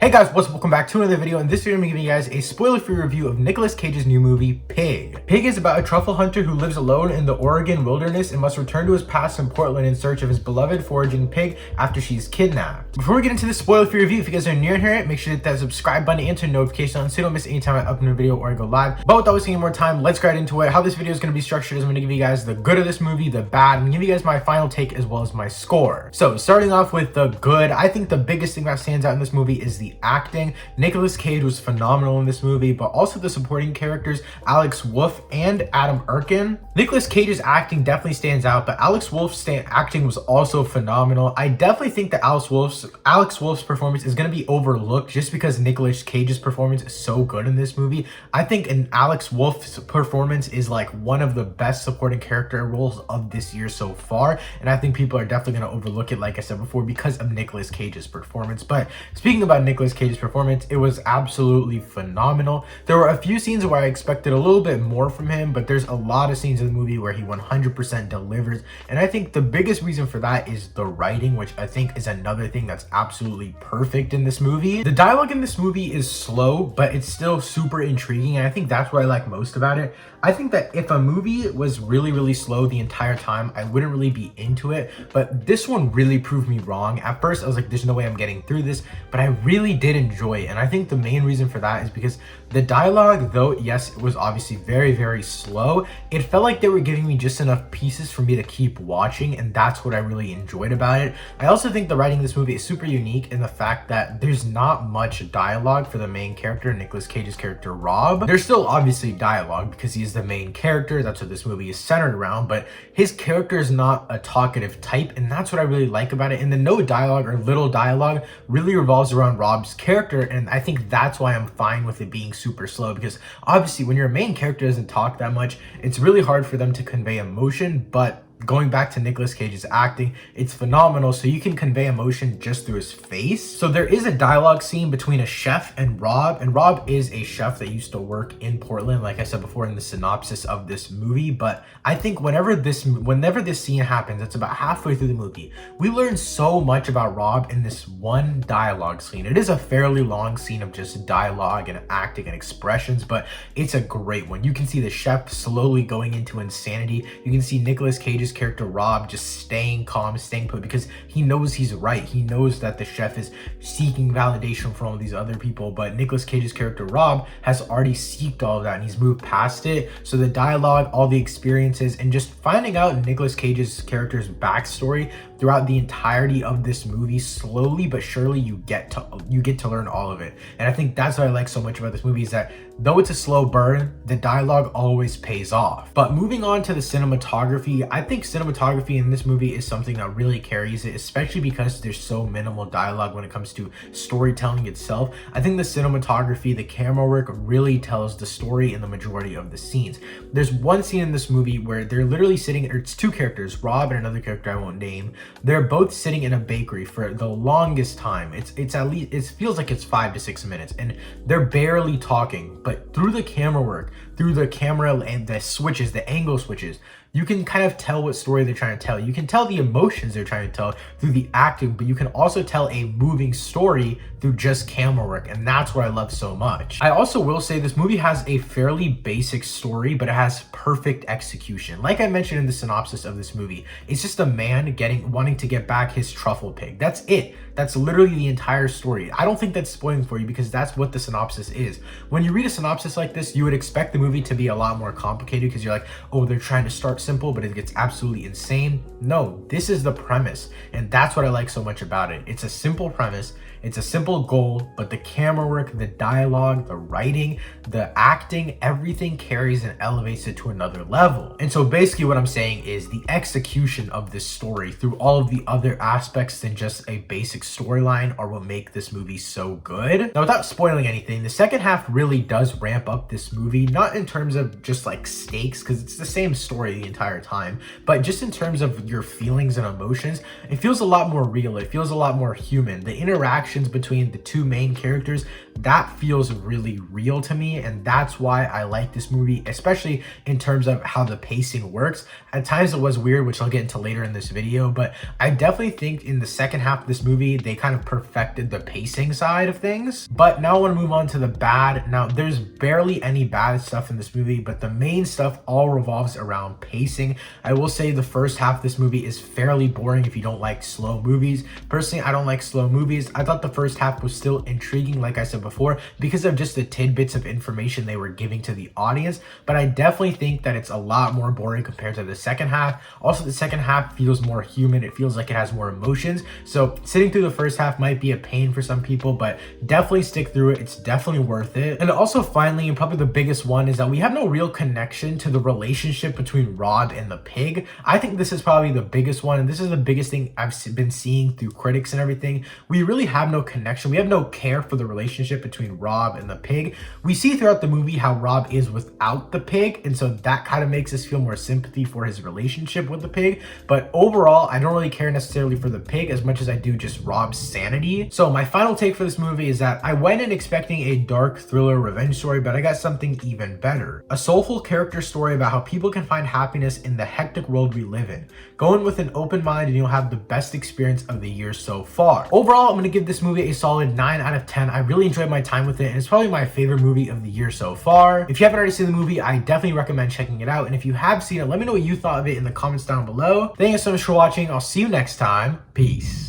Hey guys, what's up? Welcome back to another video. In this video, I'm giving you guys a spoiler-free review of Nicolas Cage's new movie, Pig. Pig is about a truffle hunter who lives alone in the Oregon wilderness and must return to his past in Portland in search of his beloved foraging pig after she's kidnapped. Before we get into the spoiler-free review, if you guys are new here, make sure to hit that subscribe button and turn notifications on so you don't miss any time I upload a video or I go live. But without wasting any more time, let's get right into it. How this video is going to be structured is I'm going to give you guys the good of this movie, the bad, and give you guys my final take as well as my score. So starting off with the good, I think the biggest thing that stands out in this movie is the acting. Nicolas Cage was phenomenal in this movie, but also the supporting characters, Alex Wolff and Adam Erkin. Nicolas Cage's acting definitely stands out, but Alex Wolff's acting was also phenomenal. I definitely think that Alex Wolff's performance is going to be overlooked just because Nicolas Cage's performance is so good in this movie. I think an Alex Wolff's performance is like one of the best supporting character roles of this year so far, and I think people are definitely going to overlook it, like I said before, because of Nicolas Cage's performance. But speaking about Nicolas Cage's performance, it was absolutely phenomenal. There were a few scenes where I expected a little bit more from him, but there's a lot of scenes in the movie where he 100% delivers, and I think the biggest reason for that is the writing, which I think is another thing that's absolutely perfect in this movie. The dialogue in this movie is slow, but it's still super intriguing, and I think that's what I like most about it. I think that if a movie was really slow the entire time, I wouldn't really be into it, but this one really proved me wrong. At first I was like, there's no way I'm getting through this, but I really did enjoy it. And I think the main reason for that is because the dialogue, though yes, it was obviously very slow, it felt like they were giving me just enough pieces for me to keep watching, and that's what I really enjoyed about it. I also think the writing in this movie is super unique in the fact that there's not much dialogue for the main character, Nicolas Cage's character Rob. There's still obviously dialogue because he's the main character, that's what this movie is centered around, but his character is not a talkative type, and that's what I really like about it. And the no dialogue or little dialogue really revolves around Rob's character, and I think that's why I'm fine with it being super slow, because obviously when your main character doesn't talk that much, it's really hard for them to convey emotion. But going back to Nicolas Cage's acting, it's phenomenal, so you can convey emotion just through his face. So there is a dialogue scene between a chef and Rob is a chef that used to work in Portland, like I said before in the synopsis of this movie. But I think whenever this scene happens, it's about halfway through the movie, we learn so much about Rob in this one dialogue scene. It is a fairly long scene of just dialogue and acting and expressions, but it's a great one. You can see the chef slowly going into insanity. You can see Nicolas Cage's character Rob just staying calm, staying put, because he knows he's right. He knows that the chef is seeking validation from all these other people, but Nicolas Cage's character Rob has already seeked all of that and he's moved past it. So the dialogue, all the experiences, and just finding out Nicolas Cage's character's backstory throughout the entirety of this movie, slowly but surely you get to learn all of it. And I think that's what I like so much about this movie, is that though it's a slow burn, the dialogue always pays off. But moving on to the cinematography, I think cinematography in this movie is something that really carries it, especially because there's so minimal dialogue when it comes to storytelling itself. I think the cinematography, the camera work really tells the story in the majority of the scenes. There's one scene in this movie where they're literally sitting, or it's two characters, Rob and another character I won't name. They're both sitting in a bakery for the longest time. It's at least, it feels like it's 5 to 6 minutes, and they're barely talking. But through the camera work, through the camera and the switches, the angle switches, you can kind of tell what story they're trying to tell. You can tell the emotions they're trying to tell through the acting, but you can also tell a moving story through just camera work, and that's what I love so much. I also will say this movie has a fairly basic story, but it has perfect execution. Like I mentioned in the synopsis of this movie, it's just a man wanting to get back his truffle pig. That's it. That's literally the entire story. I don't think that's spoiling for you, because that's what the synopsis is. When you read a synopsis like this, you would expect the movie to be a lot more complicated, because you're like, oh, they're trying to start simple, but it gets absolutely insane. No, this is the premise, and that's what I like so much about it. It's a simple premise, it's a simple goal, but the camera work, the dialogue, the writing, the acting, everything carries and elevates it to another level. And so basically what I'm saying is the execution of this story through all of the other aspects than just a basic storyline are what make this movie so good. Now, without spoiling anything, the second half really does ramp up this movie, not in terms of just like stakes, because it's the same story the entire time, but just in terms of your feelings and emotions. It feels a lot more real. It feels a lot more human. The interaction interactions between the two main characters, that feels really real to me, and that's why I like this movie, especially in terms of how the pacing works. At times it was weird, which I'll get into later in this video, but I definitely think in the second half of this movie they kind of perfected the pacing side of things. But now I want to move on to the bad. Now there's barely any bad stuff in this movie, but the main stuff all revolves around pacing. I will say the first half of this movie is fairly boring if you don't like slow movies. Personally, I don't like slow movies. I thought the first half was still intriguing, like I said before, because of just the tidbits of information they were giving to the audience, but I definitely think that it's a lot more boring compared to the second half. Also, the second half feels more human. It feels like it has more emotions. So sitting through the first half might be a pain for some people, but definitely stick through it. It's definitely worth it. And also finally, and probably the biggest one, is that we have no real connection to the relationship between Rob and the pig. I think this is probably the biggest one, and this is the biggest thing I've been seeing through critics and everything. We really have no connection. We have no care for the relationship between Rob and the pig. We see throughout the movie how Rob is without the pig, and so that kind of makes us feel more sympathy for his relationship with the pig. But overall, I don't really care necessarily for the pig as much as I do just Rob's sanity. So my final take for this movie is that I went in expecting a dark thriller revenge story, but I got something even better. A soulful character story about how people can find happiness in the hectic world we live in. Go in with an open mind and you'll have the best experience of the year so far. Overall, I'm going to give this movie a solid 9 out of 10. I really enjoyed my time with it, and it's probably my favorite movie of the year so far. If you haven't already seen the movie, I definitely recommend checking it out, and if you have seen it, let me know what you thought of it in the comments down below. Thank you so much for watching. I'll see you next time. Peace.